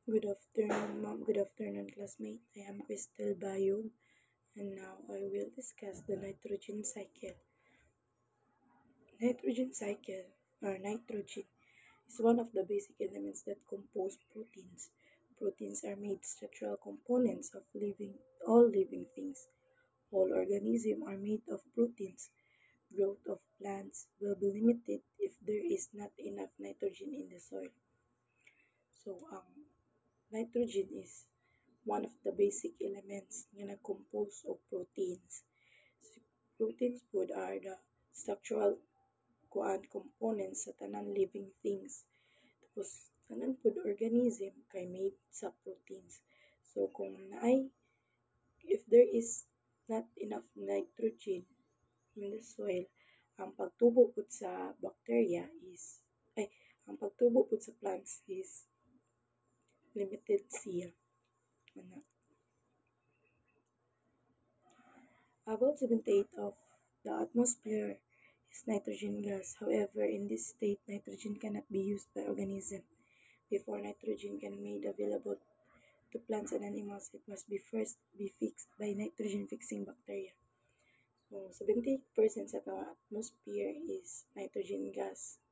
Good afternoon, ma'am. Good afternoon, classmate. I am Crystal Bayog, and now I will discuss the nitrogen cycle. Nitrogen cycle, or nitrogen, is one of the basic elements that compose proteins. Proteins are made structural components of all living things. All organisms are made of proteins. Growth of plants will be limited if there is not enough nitrogen in the soil. Nitrogen is one of the basic elements nga nag-compose of proteins. Proteins pod are the structural components sa tanan living things. Tapos tanan pod organism kay made sa proteins. So kung naay if there is not enough nitrogen in the soil, ang pagtubo pod sa bacteria is ay ang pagtubo pod sa plants is limited siya. Ana. About 78 of the atmosphere is nitrogen gas. However, in this state, nitrogen cannot be used by organisms. Before nitrogen can be made available to plants and animals, it must be first be fixed by nitrogen-fixing bacteria. So, 78% sa atong atmosphere is nitrogen gas.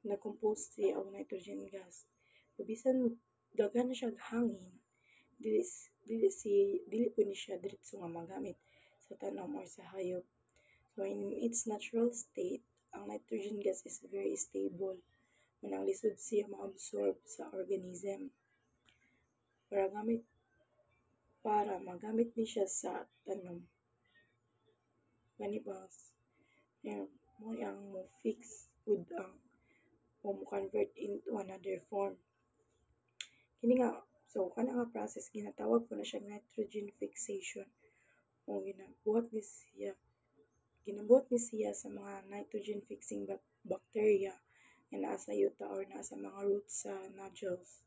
Na-compose siya og nitrogen gas. Bisan daghan na siya hangin, dili po ni siya diretso nga magamit sa tanom or sa hayop. So in its natural state, ang nitrogen gas is very stable. Manang lisod siya ma-absorb sa organism. Para magamit ni siya sa tanom. Ganibas, mo ang mo fix with ang o mo convert into another form. Kini nga, so kana nga process ginatawag ko na siya nitrogen fixation. O ginabuhat ni siya sa mga nitrogen fixing bacteria nga naa sa yuta or naa sa mga roots sa nodules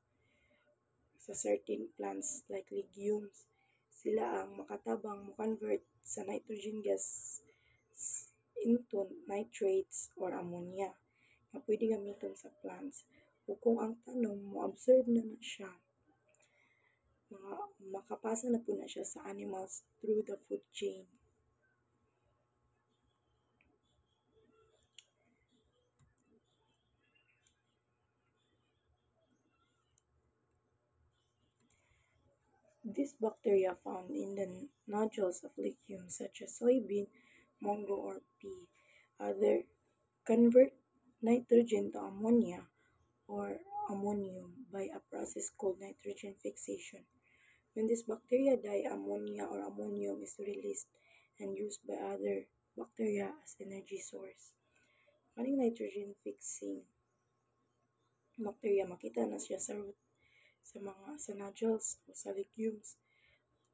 sa certain plants like legumes. Sila ang makatabang mo convert sa nitrogen gas into nitrates or ammonia na pwede gamiton sa plants. O kung ang tanom mo observe na siya, makapasa na po na siya sa animals through the food chain. These bacteria found in the nodules of legumes such as soybean, mango, or pea either convert nitrogen to ammonia or ammonium by a process called nitrogen fixation. When this bacteria die, ammonia or ammonium is released and used by other bacteria as energy source. Kaning nitrogen fixing bacteria makita na siya sa root sa nodules o sa legumes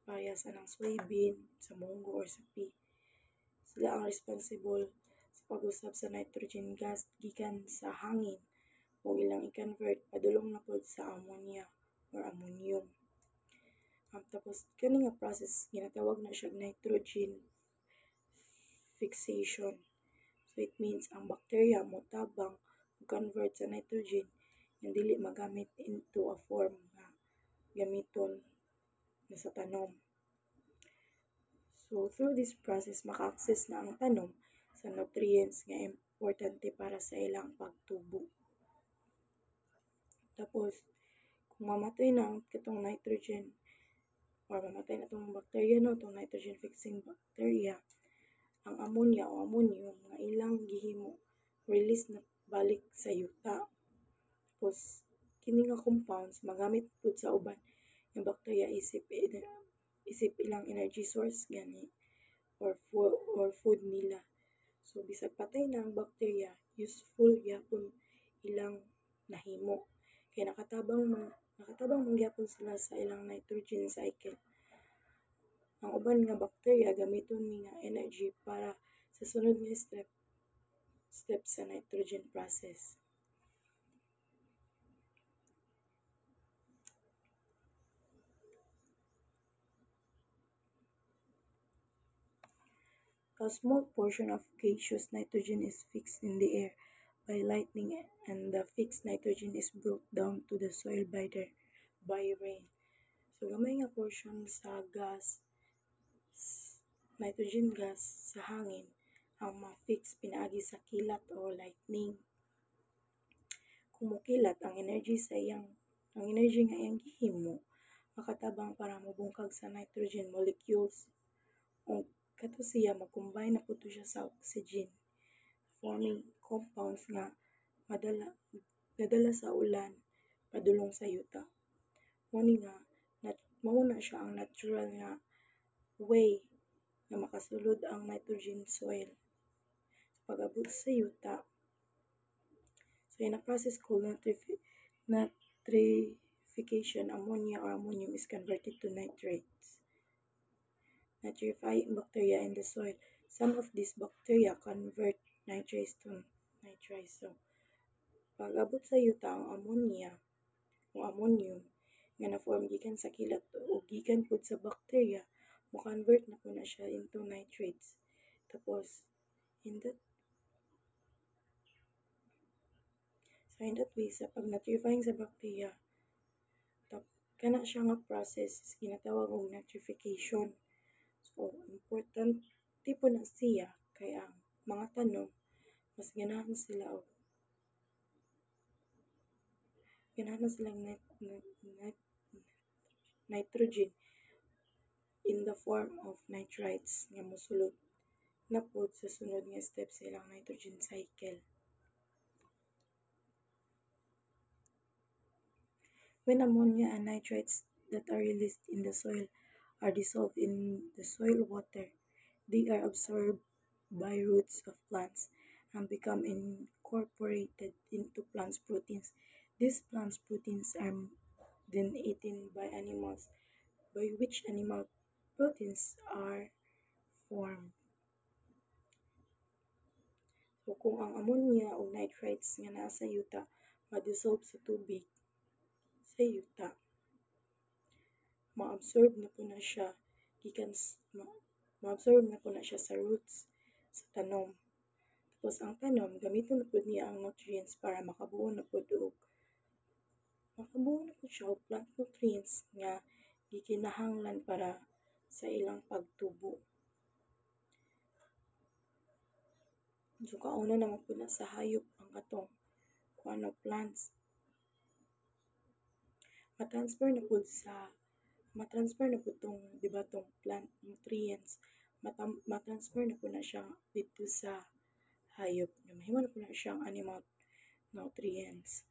parehas anang soybean, sa munggo or sa pea. Sila ang responsible sa pag-usab sa nitrogen gas gikan sa hangin o ilang i-convert padulong na pod sa ammonia or ammonium. Tapos kani nga process ginatawag na siya nitrogen fixation. So it means ang bacteria mo tabang convert sa nitrogen nga dili magamit into a form nga gamiton na sa tanom. So through this process maka-access na ang tanom sa nutrients nga importante para sa ilang pagtubo. Tapos kung mamatay na ang katong nitrogen or mamatay na itong bacteria no, itong nitrogen fixing bacteria, ang ammonia o ammonium nga ilang gihimo release na balik sa yuta. Tapos kini nga compounds magamit pud sa uban nga bacteria isip ilang energy source gani or food nila. So bisag patay na ang bacteria, useful gyapon ilang nahimo kay nakatabang man gyapon sila sa ilang nitrogen cycle. Ang uban nga bacteria gamiton ni nga energy para sa sunod nga step sa nitrogen process. A small portion of gaseous nitrogen is fixed in the air by lightning and the fixed nitrogen is brought down to the soil by the by rain. So gamay nga portion sa gas, nitrogen gas sa hangin ang ma-fix pinaagi sa kilat o lightning. Kung mokilat ang energy nga iyang gihimo makatabang para mobungkag sa nitrogen molecules ug kato siya mag-combine na pud siya sa oxygen forming compounds nga madala nadala sa ulan padulong sa yuta. Mao na siya ang natural nga way nga makasulod ang nitrogen soil. Pag-abot sa yuta, so in a process called nitrification, ammonia or ammonium is converted to nitrates. Nitrifying bacteria in the soil. Some of these bacteria convert nitrates to nitrites. So, pag-abot sa yuta ang ammonia o ammonium nga na-form gikan sa kilat o gikan pud sa bacteria, mo-convert na po na siya into nitrates. Tapos, in that in that way, sa pag-nitrifying sa bacteria, kana siya nga process is ginatawag og nitrification. So, important tipo na siya kay ang mga tanom mas ganahan sila og ganahan silang nitrogen in the form of nitrites nga mosulod na pod sa sunod nga step sa ilang nitrogen cycle. When ammonia and nitrates that are released in the soil are dissolved in the soil water, they are absorbed by roots of plants and become incorporated into plants' proteins. These plants' proteins are then eaten by animals, by which animal proteins are formed. So kung ang ammonia o nitrates nga naa sa yuta ma-dissolve sa tubig sa yuta, ma-absorb na po na siya ma-absorb na po na siya sa roots sa tanom. Tapos ang tanom gamiton na pud niya ang nutrients para makabuo na pud siya og plant nutrients nga gikinahanglan para sa ilang pagtubo. So kauna naman po na sa hayop ang atong plants. Ma-transfer na po tong, di ba, tong plant nutrients, ma-transfer na po na siya dito sa hayop. Mahimo na po na siyang animal nutrients.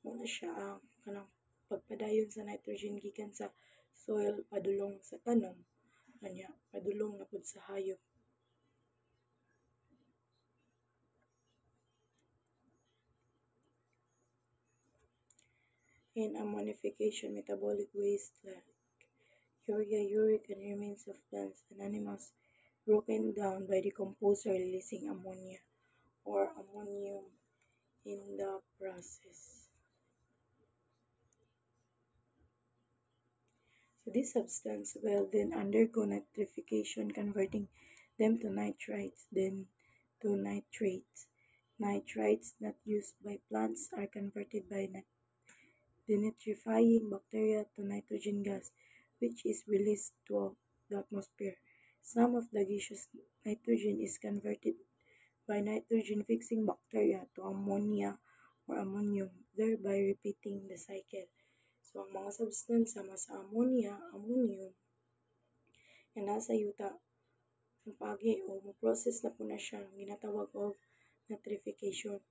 Muna siya ang kanang pagpadayon sa nitrogen gikan sa soil padulong sa tanom, kanya padulong na pud sa hayop. In ammonification, metabolic waste like urea, uric, and remains of plants and animals broken down by decomposer releasing ammonia or ammonium in the process. So this substance will then undergo nitrification, converting them to nitrites, then to nitrates. Nitrites not used by plants are converted by denitrifying bacteria to nitrogen gas, which is released to the atmosphere. Some of the gaseous nitrogen is converted by nitrogen-fixing bacteria to ammonia or ammonium, thereby repeating the cycle. So, ang mga substance sama sa ammonia, ammonium, nga nasa yuta, pagi o mo-process na po na siya ginatawag og nitrification.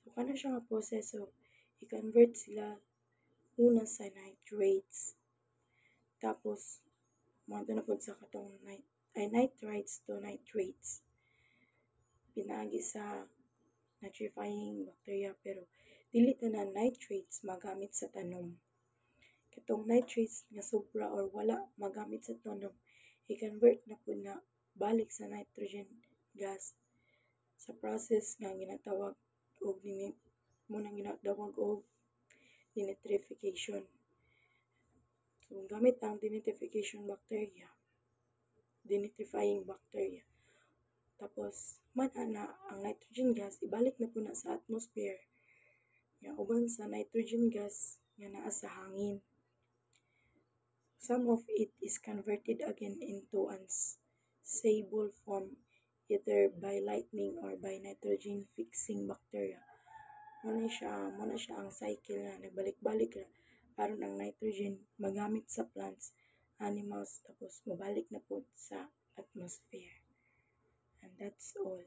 So, kana siya nga proseso, i-convert sila una sa nitrates. Tapos, mga na po sa katong nitrites to nitrates. Pinaagi sa nitrifying bacteria pero dili tanan nitrates magamit sa tanom. Katong nitrates nga sobra or wala magamit sa tanom, i-convert na po na balik sa nitrogen gas sa process nga ginatawag og denitrification. So, gamit ang denitrification bacteria, denitrifying bacteria. Tapos man ana ang nitrogen gas ibalik na po na sa atmosphere nga uban sa nitrogen gas nga naa sa hangin. Some of it is converted again into unstable form either by lightning or by nitrogen fixing bacteria. Muna siya ang cycle nga nagbalik-balik ra aron ang nitrogen magamit sa plants, animals tapos mabalik na po sa atmosphere. And that's all.